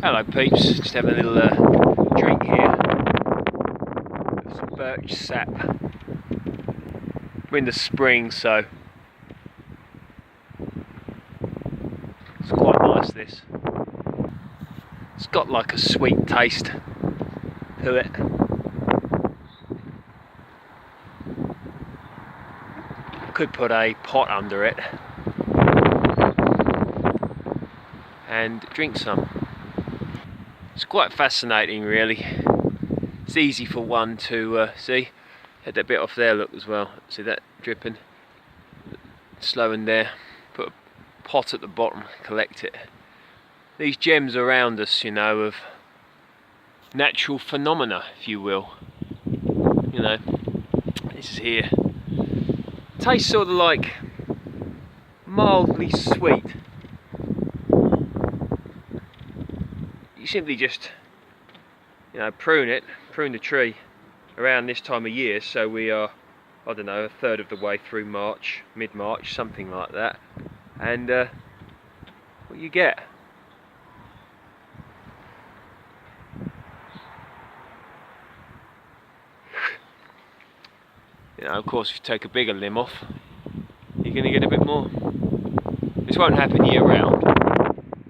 Hello peeps, just having a little drink here. Some birch sap. We're in the spring, so it's quite nice this. It's got like a sweet taste to it. Could put a pot under it and drink some. It's quite fascinating really. It's easy for one to see. Had that bit off there, look, as well. See that dripping? Slowing there. Put a pot at the bottom, collect it. These gems around us, you know, of natural phenomena, if you will. You know, this is here. Tastes sort of like mildly sweet. You simply just, you know, prune the tree around this time of year, so we are, I don't know, a third of the way through March, mid-March, something like that, and what you get? You know, of course, if you take a bigger limb off, you're going to get a bit more. This won't happen year round,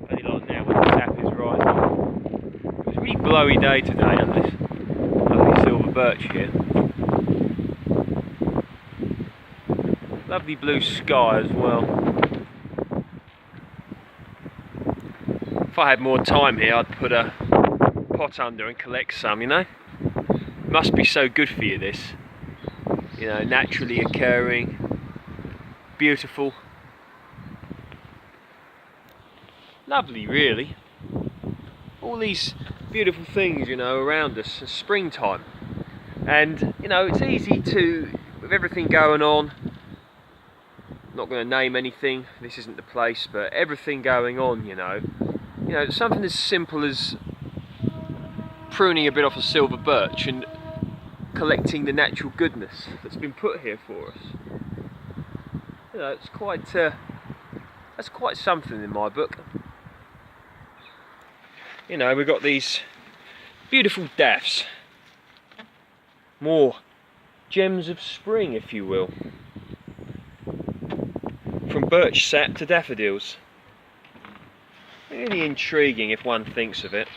only like now when the sap is rising. It's a really blowy day today on this lovely silver birch here. Lovely blue sky as well. If I had more time here, I'd put a pot under and collect some, you know. It must be so good for you, this. You know, naturally occurring, beautiful. Lovely, really. All these beautiful things, you know, around us. It's springtime. And, you know, it's easy to, with everything going on, not going to name anything, this isn't the place, but everything going on, you know, something as simple as pruning a bit off a silver birch and collecting the natural goodness that's been put here for us. You know, it's quite, that's quite something in my book. You know, we've got these beautiful daffs. More gems of spring, if you will. From birch sap to daffodils. Really intriguing if one thinks of it.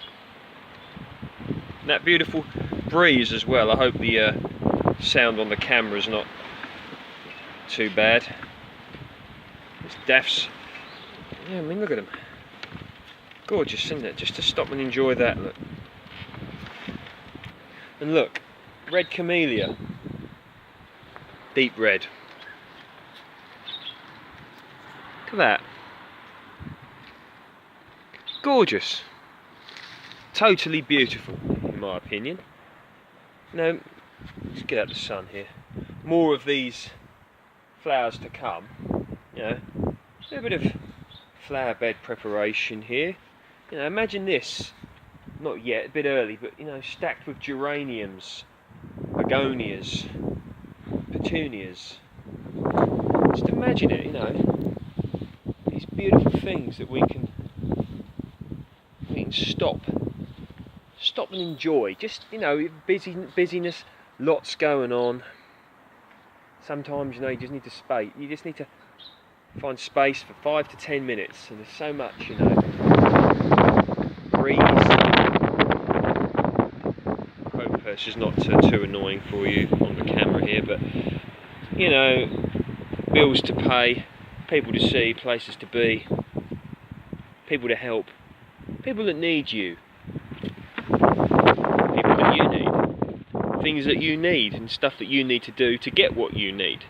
And that beautiful breeze as well. I hope the sound on the camera is not too bad. These daffs, yeah, I mean, look at them. Gorgeous, isn't it? Just to stop and enjoy that, look. And look, red camellia. Deep red. Look at that. Gorgeous. Totally beautiful, in my opinion. Now, let's get out the sun here. More of these flowers to come. You know, a little bit of flower bed preparation here. You know, imagine this. Not yet, a bit early, but you know, stacked with geraniums, begonias, petunias. Just imagine it, you know. These beautiful things that we can stop and enjoy. Just, you know, busyness, lots going on. Sometimes, you know, you just need to find space for 5 to 10 minutes, and there's so much, you know. Breeze. I hope this is not too annoying for you on the camera here, but you know, bills to pay, people to see, places to be, people to help, people that need you. People that you need, things that you need, and stuff that you need to do to get what you need.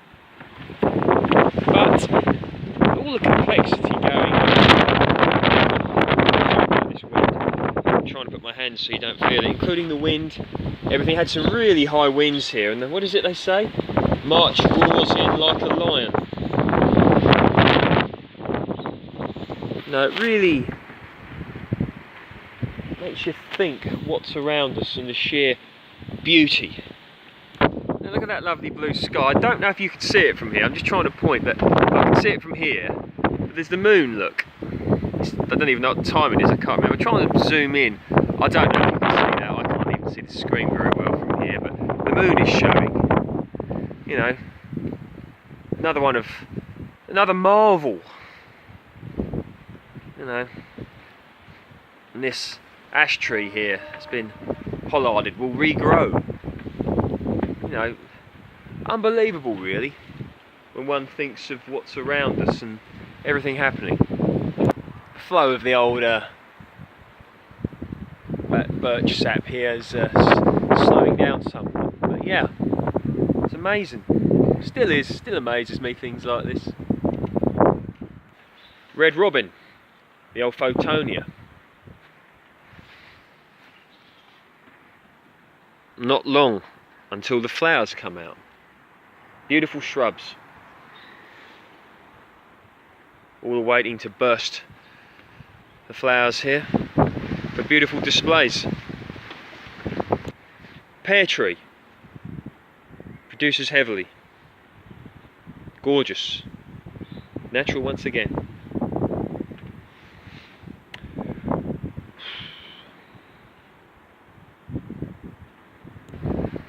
But all the complexity going on this wind, I'm trying to put my hands so you don't feel it, including the wind. Everything had some really high winds here, and what is it they say? March roars in like a lion. No, it really makes you think what's around us and the sheer beauty. Now look at that lovely blue sky. I don't know if you can see it from here. I'm just trying to point, but I can see it from here. But there's the moon, look. I don't even know what time it is, I can't remember. I'm trying to zoom in. I don't know if you can see that. I can't even see the screen very well from here, but the moon is showing. You know, another marvel. You know, and this ash tree here has been pollarded, will regrow. You know, unbelievable really, when one thinks of what's around us and everything happening. The flow of the old birch sap here is slowing down somewhat, but yeah, it's amazing. Still amazes me, things like this. Red robin, the old Photonia. Not long until the flowers come out. Beautiful shrubs, all waiting to burst the flowers here for beautiful displays. Pear tree, produces heavily. Gorgeous, natural once again.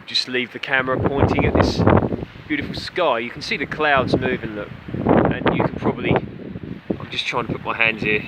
Just leave the camera pointing at this beautiful sky. You can see the clouds moving, look, and you can probably, I'm just trying to put my hands here